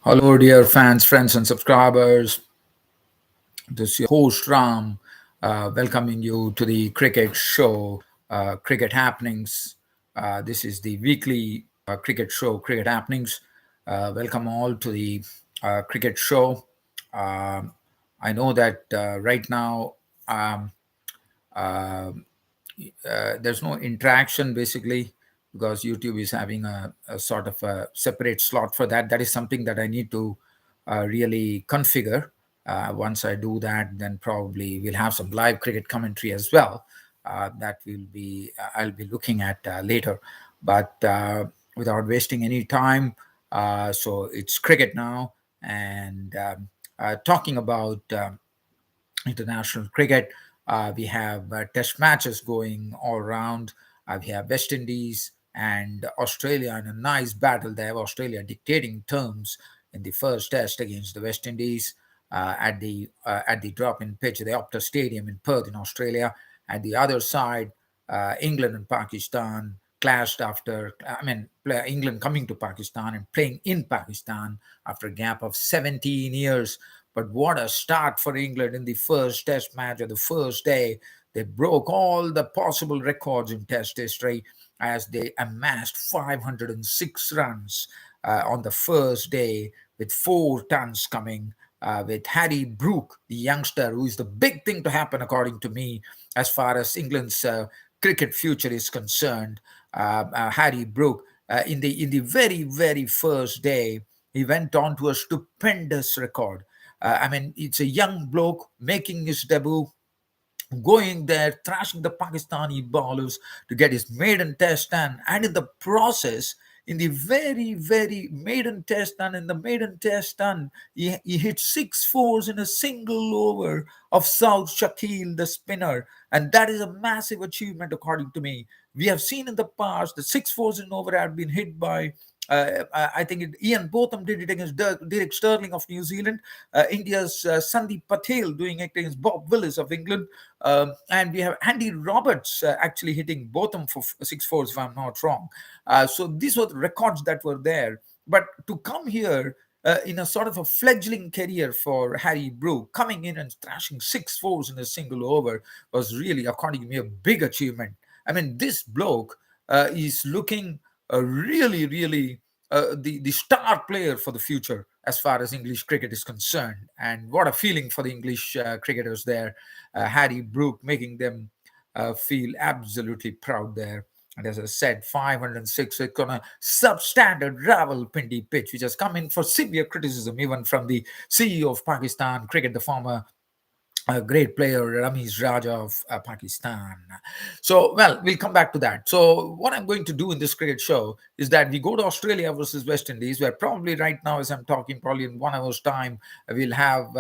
Hello, dear fans, friends, and subscribers. This is your host Ram, welcoming you to the cricket show, Cricket Happenings. This is the weekly cricket show, Cricket Happenings. Welcome all to the cricket show. Um I know that right now um, uh, there's no interaction basically because YouTube is having a sort of a separate slot for that. That is something that I need to really configure. Once I do that, then probably we'll have some live cricket commentary as well. That will be I'll be looking at later. But without wasting any time, so it's cricket now, and talking about international cricket. We have test matches going all around. We have West Indies and Australia in a nice battle. They have Australia dictating terms in the first test against the West Indies at the drop-in pitch at the Optus Stadium in Perth in Australia. At the other side, England and Pakistan clashed after, England coming to Pakistan and playing in Pakistan after a gap of 17 years. But what a start for England in the first test match of the first day. They broke all the possible records in test history as they amassed 506 runs on the first day, with 4 tons coming. With Harry Brook, the youngster, who is the big thing to happen, according to me, as far as England's cricket future is concerned. Harry Brook, in the very first day, he went on to a stupendous record. It's a young bloke making his debut, going there, thrashing the Pakistani bowlers to get his maiden test done. And in the process, in the very maiden test done, he hit 6 fours in a single over of South Shakil, the spinner. And that is a massive achievement, according to me. We have seen in the past the 6 fours in over had been hit by I think Ian Botham did it against Derek Sterling of New Zealand, India's Sandeep Patel doing it against Bob Willis of England, and we have Andy Roberts actually hitting Botham for 6 fours, if I'm not wrong. So these were the records that were there. But to come here in a sort of a fledgling career for Harry Brook, coming in and thrashing 6 fours in a single over was really, according to me, a big achievement. I mean, this bloke is looking really the star player for the future as far as English cricket is concerned. And what a feeling for the English cricketers there. Harry Brook making them feel absolutely proud there. And as I said, 506, it's on a substandard Rawalpindi pitch, which has come in for severe criticism even from the CEO of Pakistan Cricket, the former a great player, Ramiz Raja of Pakistan. So, well, we'll come back to that. So, what I'm going to do in this cricket show is that we go to Australia versus West Indies, where probably right now, as I'm talking, probably in 1 hour's time, we'll have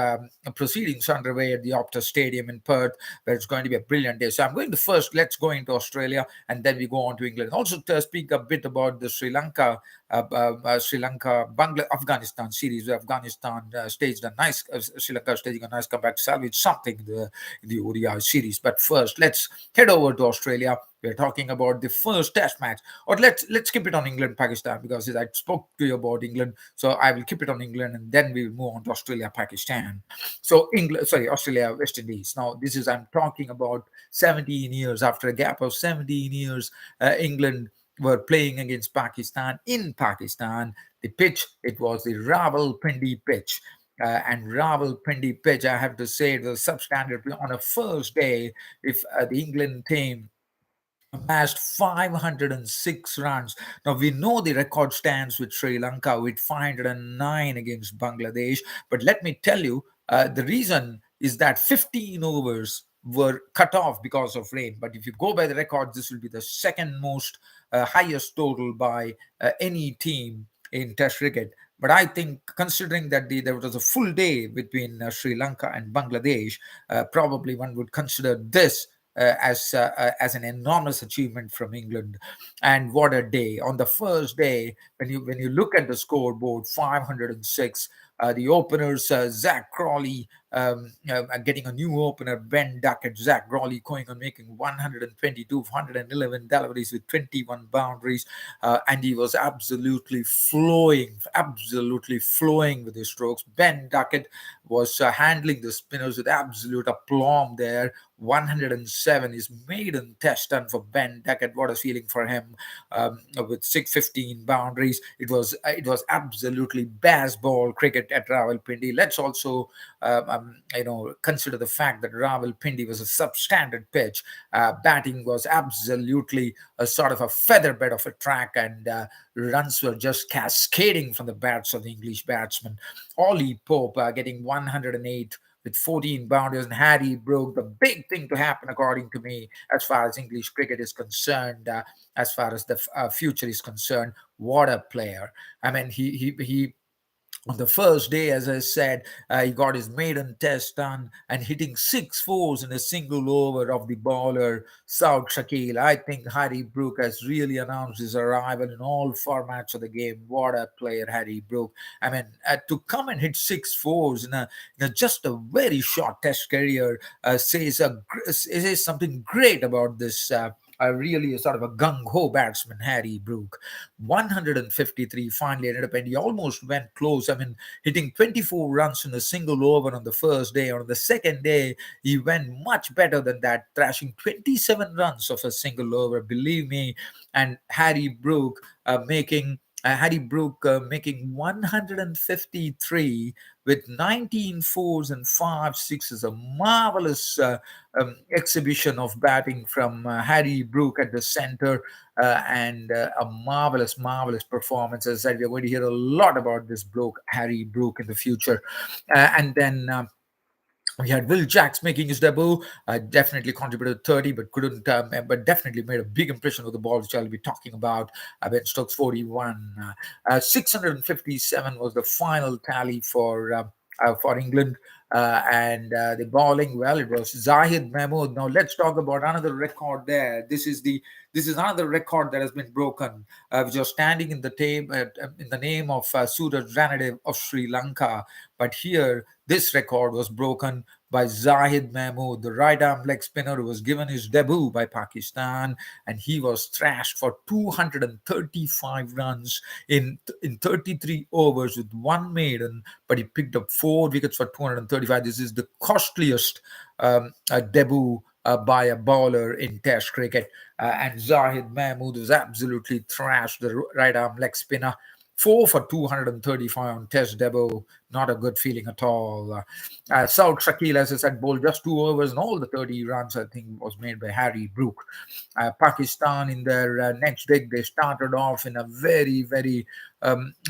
proceedings underway at the Optus Stadium in Perth, where it's going to be a brilliant day. So, I'm going to first, let's go into Australia, and then we go on to England. Also, to speak a bit about the Sri Lanka, Afghanistan series, where Afghanistan staged a nice, Sri Lanka staging a nice comeback to salvage something in the ODI series. But first, let's head over to Australia. We're talking about the first Test match, or let's keep it on England Pakistan, because I spoke to you about England, so I will keep it on England, and then we'll move on to Australia Pakistan. So Australia West Indies. Now this is, I'm talking about 17 years after a gap of 17 years, England were playing against Pakistan in Pakistan. The pitch, it was the Rawalpindi pitch. And Rawalpindi pitch, I have to say, it was substandard on a first day. If the England team amassed 506 runs. Now, we know the record stands with Sri Lanka with 509 against Bangladesh. But let me tell you, the reason is that 15 overs were cut off because of rain. But if you go by the records, this will be the second most highest total by any team in Test cricket. But I think, considering that there was a full day between Sri Lanka and Bangladesh, probably one would consider this as an enormous achievement from England. And what a day! On the first day, when you look at the scoreboard, 506. The openers, Zach Crawley, getting a new opener, Ben Duckett. Zach Crawley going on making 122, 111 deliveries with 21 boundaries, and he was absolutely flowing with his strokes. Ben Duckett was handling the spinners with absolute aplomb there. 107 is maiden test done for Ben Duckett. What a feeling for him, with 615 boundaries. It was absolutely baseball cricket at Rawalpindi. Let's also consider the fact that Rawalpindi was a substandard pitch. Batting was absolutely a sort of a feather bed of a track, and runs were just cascading from the bats of the English batsmen. Ollie Pope getting 108 with 14 boundaries, and Harry Brook, the big thing to happen, according to me, as far as English cricket is concerned, as far as the future is concerned. What a player! I mean, he on the first day, as I said, he got his maiden test done and hitting 6 fours in a single over of the bowler South Shakil. I think Harry Brook has really announced his arrival in all formats of the game. What a player, Harry Brook! I mean, to come and hit 6 fours in just a very short test career says something great about this. Really a sort of a gung ho batsman, Harry Brook. 153 finally ended up, and he almost went close. I mean, hitting 24 runs in a single over on the first day. On the second day, he went much better than that, thrashing 27 runs of a single over, believe me. And Harry Brook making 153 with 19 fours and 5 sixes. A marvelous exhibition of batting from Harry Brook at the center, and a marvelous performance. As I said, we're going to hear a lot about this bloke, Harry Brook, in the future. And then we had Will Jacks making his debut. Definitely contributed 30, but couldn't. But definitely made a big impression with the ball, which I'll be talking about. Ben Stokes 41, 657 was the final tally for England. And the bowling, well, it was Zahid Mahmood. Now let's talk about another record there. This is another record that has been broken, which was standing in the name of Suraj Ranadev of Sri Lanka. But here, this record was broken by Zahid Mahmood, the right arm leg spinner who was given his debut by Pakistan, and he was thrashed for 235 runs in 33 overs with one maiden, but he picked up 4 wickets for 235. This is the costliest debut by a bowler in Test cricket. And Zahid Mahmood was absolutely thrashed, the right arm leg spinner. 4 for 235 on Test debut. Not a good feeling at all. South Shakil, as I said, bowled just 2 overs, and all the 30 runs, I think, was made by Harry Brook. Pakistan, in their next dig, they started off in a very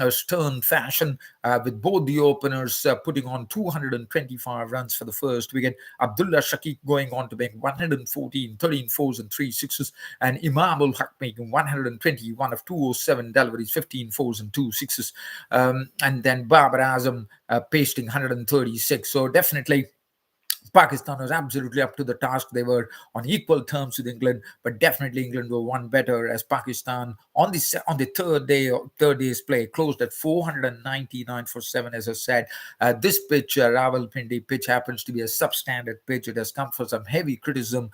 stern fashion, with both the openers putting on 225 runs for the first wicket. Abdullah Shakik going on to make 114, 13 fours and 3 sixes, and Imam ul Haq making 121 of 207 deliveries, 15 fours and 2 sixes, and then Babar Azam pasting 136. So definitely Pakistan was absolutely up to the task. They were on equal terms with England, but definitely England were one better, as Pakistan on the third day's play closed at 499 for 7. As I said, this pitch, Rawalpindi pitch, happens to be a substandard pitch. It has come for some heavy criticism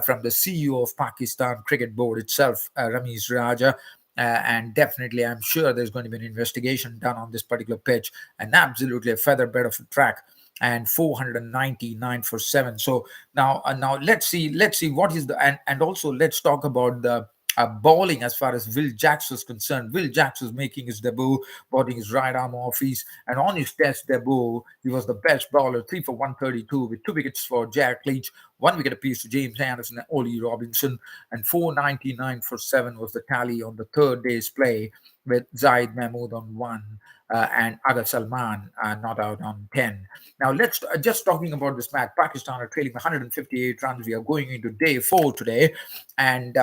from the CEO of Pakistan Cricket Board itself, Ramiz Raja. And definitely, I'm sure there's going to be an investigation done on this particular pitch, and absolutely a feather bed of a track, and 499 for 7. So now let's see what is the, and also let's talk about the bowling as far as Will Jacks was concerned. Will Jacks was making his debut, bowling his right arm offies, and on his Test debut, he was the best bowler, 3 for 132 with 2 wickets for Jack Leach, 1 wicket apiece to James Anderson and Ollie Robinson, and 499 for 7 was the tally on the third day's play, with Zaid Mahmood on 1, and Aga Salman not out on 10. Now, let's just talking about this match. Pakistan are trailing 158 runs. We are going into day 4 today, and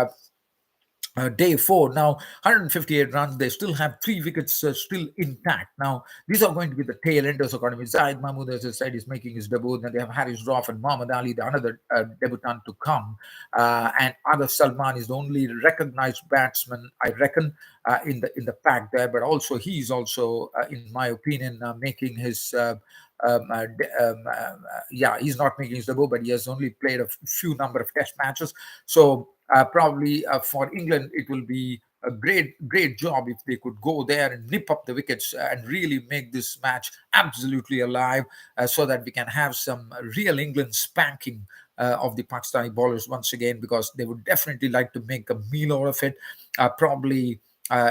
day four. Now, 158 runs. They still have three wickets still intact. Now, these are going to be the tail enders, according to Zaid Mahmood, as I said, is making his debut. Then they have Haris Rauf and Muhammad Ali, the another debutant to come. And Adil Salman is the only recognized batsman, I reckon, in the pack there. But also, he's also, in my opinion, making his. Yeah, he's not making his debut, but he has only played a few number of test matches. So probably for England, it will be a great job if they could go there and nip up the wickets and really make this match absolutely alive, so that we can have some real England spanking of the Pakistani bowlers once again, because they would definitely like to make a meal out of it. Probably.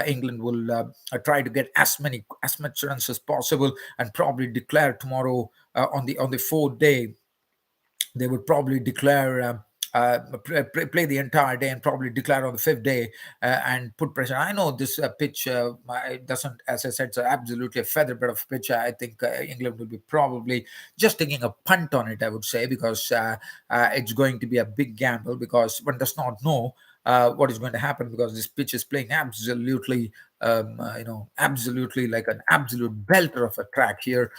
England will try to get as much runs as possible, and probably declare tomorrow on the fourth day. They would probably declare play the entire day, and probably declare on the fifth day and put pressure. I know this pitch doesn't, as I said, it's absolutely a feather bed of pitch. I think England will be probably just taking a punt on it, I would say, because it's going to be a big gamble, because one does not know what is going to happen, because this pitch is playing absolutely, absolutely like an absolute belter of a track here.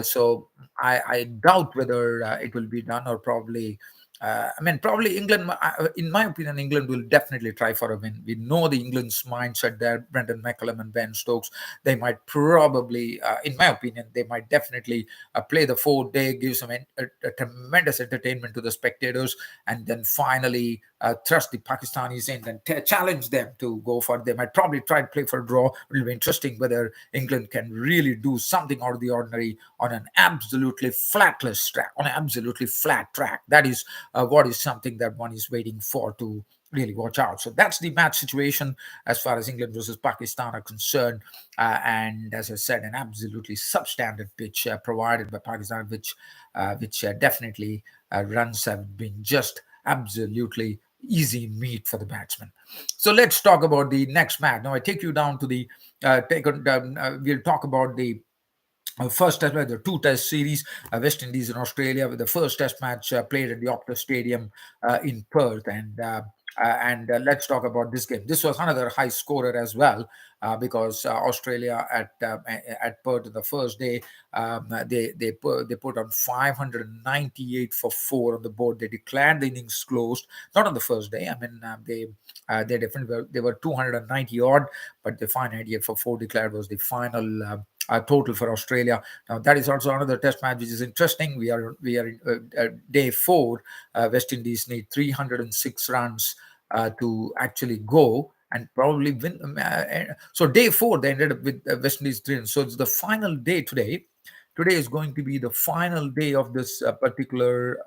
So I doubt whether it will be done, or probably. Probably England, in my opinion, England will definitely try for a win. We know the England's mindset there, Brendan McCullum and Ben Stokes. They might probably, in my opinion, they might definitely play the fourth day, give some a tremendous entertainment to the spectators, and then finally thrust the Pakistanis in and challenge them to go for. They might probably try to play for a draw. It will be interesting whether England can really do something out of the ordinary on an absolutely flatless track, on an absolutely flat track. That is what is something that one is waiting for to really watch out. So that's the match situation as far as England versus Pakistan are concerned. And as I said, an absolutely substandard pitch provided by Pakistan, which definitely runs have been just absolutely easy meat for the batsman. So let's talk about the next match. Now I take you down to the we'll talk about the first test match, the two test series, West Indies and Australia, with the first test match played at the Optus Stadium in Perth. And let's talk about this game. This was another high scorer as well, because Australia at Perth the first day, they put on 598 for four on the board. They declared the innings closed, not on the first day. They definitely they were 290 odd, but the 598 for four declared was the final. Total for Australia. Now that is also another test match which is interesting. We are in day four. West Indies need 306 runs to actually go and probably win. So day four they ended up with West Indies 3. So it's the final day today. Today is going to be the final day of this particular.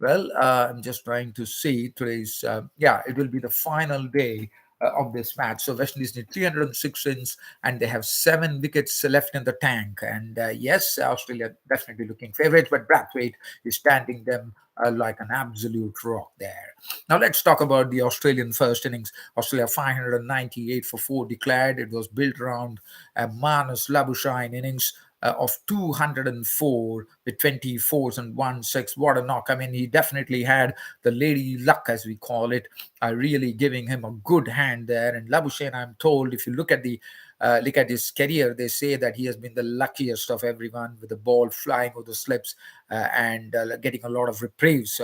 I'm just trying to see today's. It will be the final day of this match. So West Indies need 306 runs, and they have 7 wickets left in the tank. And yes, Australia definitely looking favourites, but Braithwaite is standing them like an absolute rock there. Now let's talk about the Australian first innings. Australia 598 for 4 declared. It was built around Manus Labuschagne innings of 204 with 24s and 1-6. What a knock. I mean, he definitely had the lady luck, as we call it, really giving him a good hand there. And Labuschagne, I'm told, if you look at his career, they say that he has been the luckiest of everyone, with the ball flying over the slips and getting a lot of reprieves.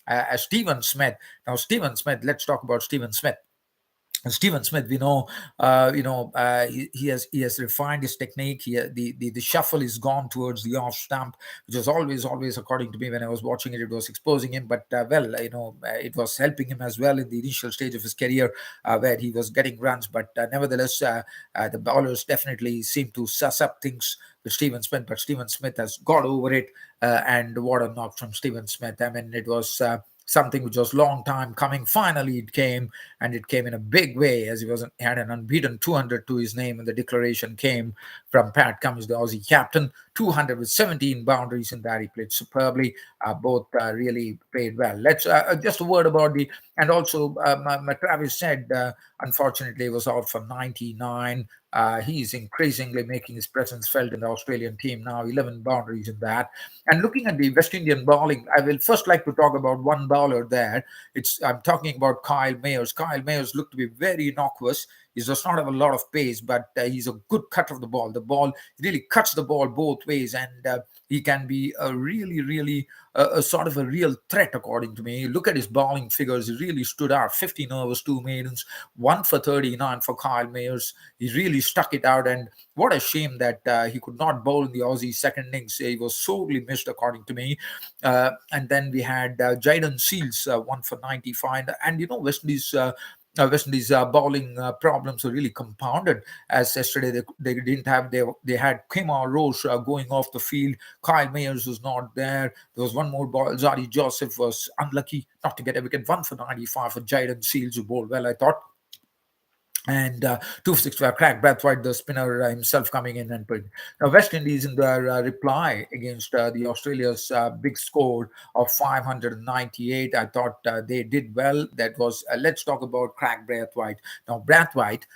As Stephen Smith. Now, Stephen Smith, let's talk about Stephen Smith. Stephen Smith, we know, he has refined his technique. The shuffle is gone towards the off stump, which was always, according to me, when I was watching it, it was exposing him. But it was helping him as well in the initial stage of his career, where he was getting runs. But nevertheless, the bowlers definitely seem to suss up things with Stephen Smith. But Stephen Smith has got over it, and what a knock from Stephen Smith. I mean, it was. Something which was long time coming. Finally, it came, and it came in a big way, as he had an unbeaten 200 to his name, and the declaration came from Pat Cummins, the Aussie captain. 200 with 17 boundaries in that. He played superbly. Both really played well. Let's just a word about the, and also Travis said, unfortunately, he was out for 99. He's increasingly making his presence felt in the Australian team now, 11 boundaries in that. And looking at the West Indian bowling, I will first like to talk about one bowler there. I'm talking about Kyle Mayers. Kyle Mayers looked to be very innocuous. He does not have a lot of pace, but he's a good cutter of the ball. The ball really cuts the ball both ways, and he can be a really, really a sort of a real threat, according to me. Look at his bowling figures; he really stood out. 15 overs, 2 maidens, 1 for 39 for Kyle Mayers. He really stuck it out, and what a shame that he could not bowl in the Aussie second innings. He was sorely missed, according to me. And then we had Jayden Seals, 1 for 95, and West Indies bowling problems were really compounded as yesterday they didn't have they had Kemar Roche going off the field. Kyle Mayers was not there. There was one more ball. Zadi Joseph was unlucky not to get a wicket. 1 for 95 for Jayden Seals, who bowled well, I thought. And 2 for 6 for Craig Braithwaite, the spinner himself, coming in and putting. Now, West Indies in their reply against the Australia's big score of 598, I thought they did well. That was, let's talk about Craig Braithwaite. Now, Braithwaite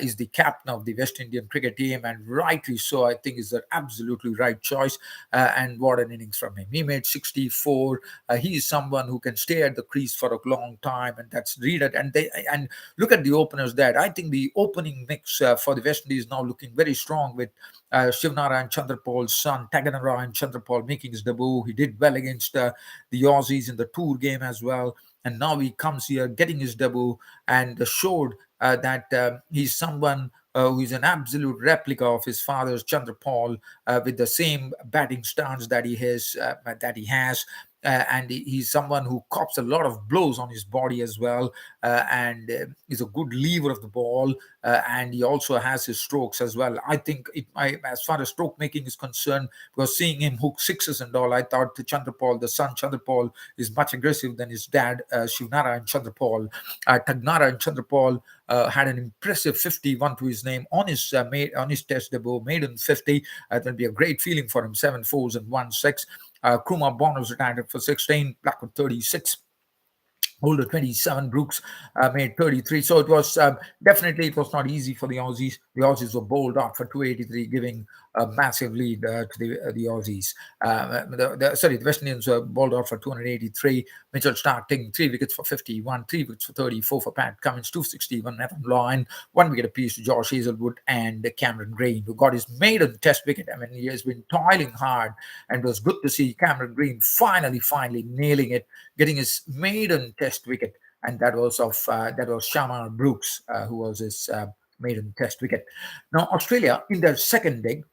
is the captain of the West Indian cricket team, and rightly so. I think is the absolutely right choice. And what an innings from him! He made 64. He is someone who can stay at the crease for a long time, and that's read it. And look at the openers there. I think the opening mix for the West Indies now looking very strong with Shivnarayan Chandrapal's son, Taganarayan Chandrapal, making his debut. He did well against the Aussies in the tour game as well. And now he comes here getting his debut and showed that he's someone who is an absolute replica of his father's Chandrapal, with the same batting stance that he has. And he's someone who cops a lot of blows on his body as well, and is a good lever of the ball, and he also has his strokes as well. I think as far as stroke making is concerned, because seeing him hook sixes and all, I thought the son Chandrapal, is much aggressive than his dad, Shivnara and Chandrapal. Tagnara and Chandrapal had an impressive 51 to his name on his test debut, maiden 50. That'll be a great feeling for him. 7 fours and 1 6. Krumar Bond was retired for 16, Blackwood 36. Holder 27, Brooks made 33. So it was definitely, it was not easy for the Aussies. The Aussies were bowled out for 283, giving a massive lead to the Aussies. The West Indians were bowled out for 283. Mitchell Stark taking 3 wickets for 51, 3 wickets for 34 for Pat Cummins, 261 Nathan Lyon, 1 wicket apiece to Josh Hazelwood and Cameron Green, who got his maiden test wicket. I mean, he has been toiling hard, and it was good to see Cameron Green finally nailing it, getting his maiden test wicket, and that was Shamar Brooks, who was his maiden test wicket. Now, Australia in their second dig,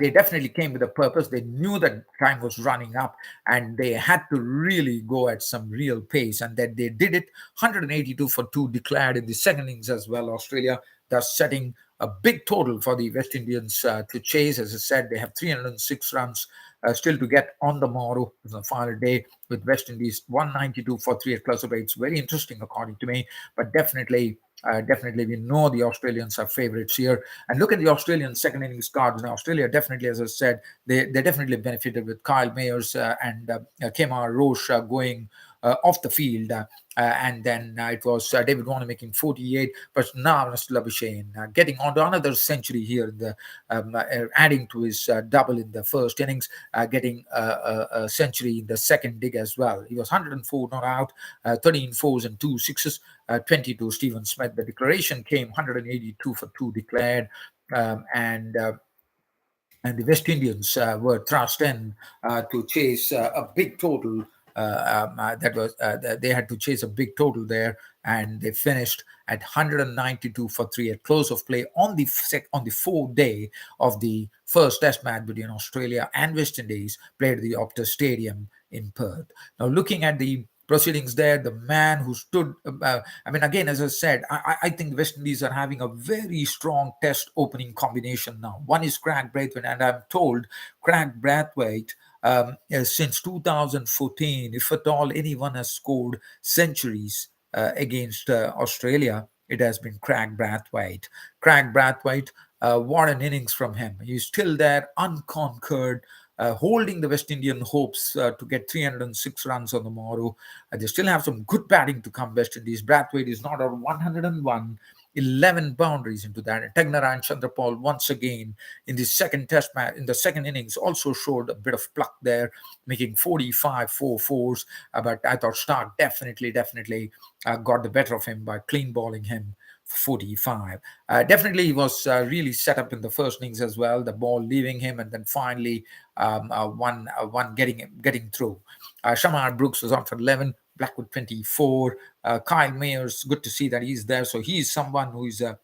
they definitely came with a purpose. They knew that time was running up, and they had to really go at some real pace, and that they did it. 182 for 2 declared in the second innings as well. Australia thus setting a big total for the West Indians to chase. As I said, they have 306 runs still to get on the morrow, the final day, with West Indies 192 for 3 at closer rates. Very interesting, according to me, but definitely we know the Australians are favourites here. And look at the Australian second innings cards. Now, Australia definitely, as I said, they definitely benefited with Kyle Mayers and Kemar Roche going off the field. And then it was David Warner making 48, but now Labuschagne getting on to another century here, in the adding to his double in the first innings, getting a century in the second dig as well. He was 104 not out, 13 fours and 2 sixes, 22 Stephen Smith. The declaration came 182 for 2 declared, and the West Indians were thrust in to chase a big total. They had to chase a big total there, and they finished at 192 for 3 at close of play on the fourth day of the first Test match between Australia and West Indies, played at the Optus Stadium in Perth. Now, looking at the proceedings there, the man who stood, again, as I said, I think the West Indies are having a very strong test opening combination now. One is Craig Braithwaite, and I'm told Craig Braithwaite, since 2014, if at all anyone has scored centuries against Australia, it has been Craig Braithwaite. Craig Braithwaite What an innings from him. He's still there, unconquered, holding the West Indian hopes to get 306 runs on the morrow. They still have some good batting to come, West Indies. Braithwaite is not on 101. 11 boundaries into that. And Tegnara and Chandrapal once again in the second test match, in the second innings, also showed a bit of pluck there, making 45 4-4s. But I thought Stark definitely got the better of him by clean balling him for 45. Definitely, he was really set up in the first innings as well. The ball leaving him, and then finally one getting through. Shamar Brooks was on for 11. Blackwood 24. Kyle Mayers, good to see that he's there. So he's someone who is a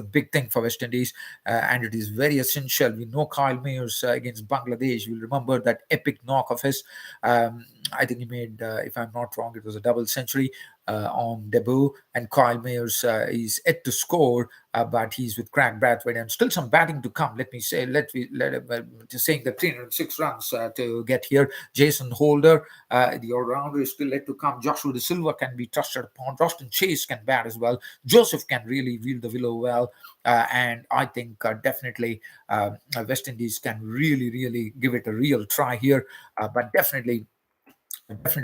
big thing for West Indies, and it is very essential. We know Kyle Mayers against Bangladesh. You'll remember that epic knock of his. I think he made, if I'm not wrong, it was a double century on debut. And Kyle Mayers is yet to score, but he's with Craig Braithwaite, and still some batting to come. Let me say, just saying the 306 runs to get here. Jason Holder, the all-rounder, is still yet to come. Joshua De Silva can be trusted upon. Roston Chase can bat as well. Joseph can really wield the willow well, and I think definitely West Indies can really give it a real try here. But definitely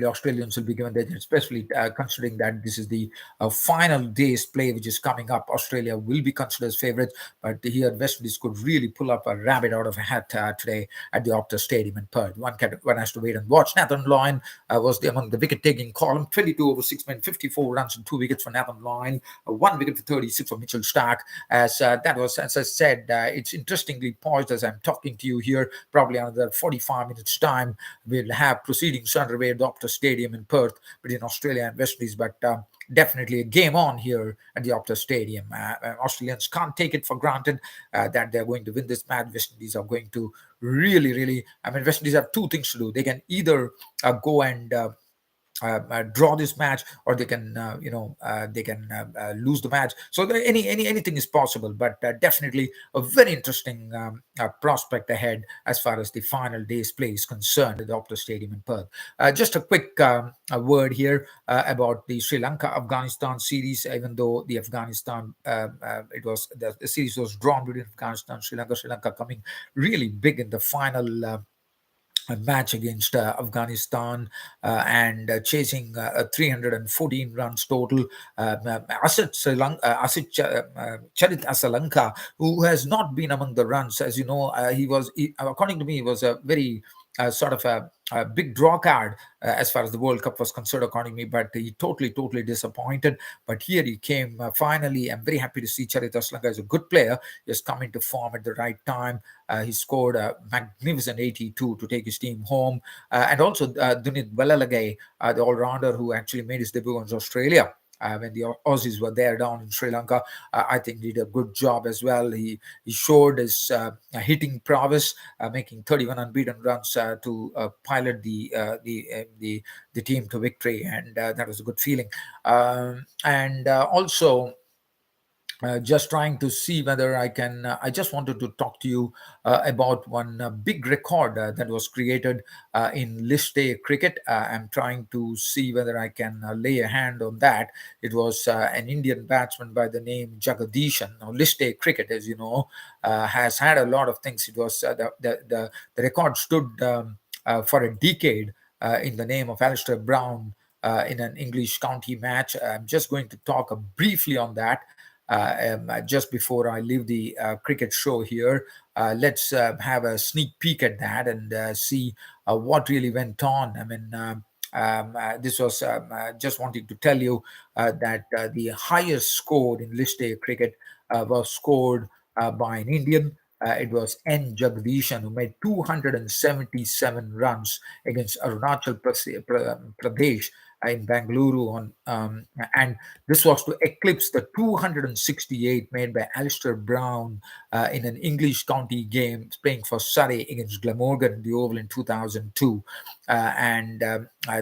Australians will be given that, especially considering that this is the final day's play which is coming up. Australia will be considered as favourites, but here West Indies could really pull up a rabbit out of a hat today at the Optus Stadium in Perth. One has to wait and watch. Nathan Lyon was among the wicket-taking column. 22 over 6 men, 54 runs and 2 wickets for Nathan Lyon, 1 wicket for 36 for Mitchell Starc. As I said, it's interestingly poised as I'm talking to you here. Probably another 45 minutes time, we'll have proceedings underway at the Optus Stadium in Perth between Australia and West Indies. But definitely a game on here at the Optus Stadium. Australians can't take it for granted that they're going to win this match. West Indies are going to really, West Indies have two things to do. They can either go and draw this match, or they can lose the match. So anything is possible, but definitely a very interesting prospect ahead as far as the final day's play is concerned at the Optus Stadium in Perth. Just a quick a word here about the Sri Lanka Afghanistan series. Even though the Afghanistan the series was drawn between Afghanistan and Sri Lanka coming really big in the final a match against Afghanistan and chasing 314 runs total. Charit Asalanka, who has not been among the runs, as you know, according to me, he was a very sort of a big draw card as far as the World Cup was concerned, according to me, but he totally disappointed. But here he came finally. I'm very happy to see Charit Asalanka is a good player. He has come into form at the right time. He scored a magnificent 82 to take his team home. And also Dunit Velalage, the all-rounder who actually made his debut against Australia. When the Aussies were there down in Sri Lanka, I think he did a good job as well. He showed his hitting prowess, making 31 unbeaten runs to pilot the team to victory, and that was a good feeling. And also, just trying to see whether I can. I just wanted to talk to you about one big record that was created in list A cricket. I'm trying to see whether I can lay a hand on that. It was an Indian batsman by the name Jagadishan. Now, list A cricket, as you know, has had a lot of things. It was the record stood for a decade in the name of Alistair Brown in an English county match. I'm just going to talk briefly on that. Just before I leave the cricket show here, let's have a sneak peek at that and see what really went on. This was just wanting to tell you that the highest score in List A cricket was scored by an Indian. It was N. Jagdishan, who made 277 runs against Arunachal Pradesh in Bangalore and this was to eclipse the 268 made by Alistair Brown in an English county game playing for Surrey against Glamorgan in the Oval in 2002.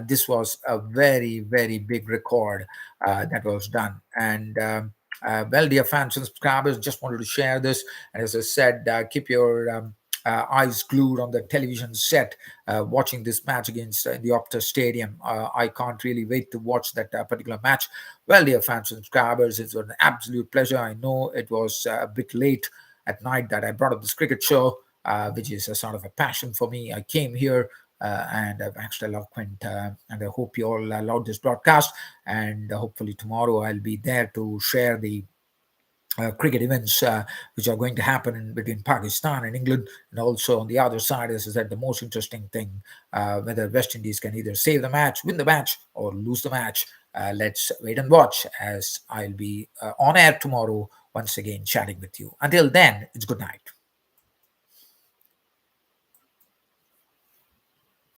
This was a very big record that was done. And well, dear fans and subscribers, just wanted to share this. And as I said, keep your eyes glued on the television set, watching this match against the Optus Stadium. I can't really wait to watch that particular match. Well, dear fans and subscribers, it's an absolute pleasure. I know it was a bit late at night that I brought up this cricket show, which is a sort of a passion for me. I came here and I've actually eloquent, and I hope you all allowed this broadcast. And hopefully tomorrow I'll be there to share the cricket events which are going to happen in between Pakistan and England, and also on the other side, as I said, the most interesting thing, whether West Indies can either save the match, win the match, or lose the match. Let's wait and watch, as I'll be on air tomorrow once again chatting with you. Until then, it's good night.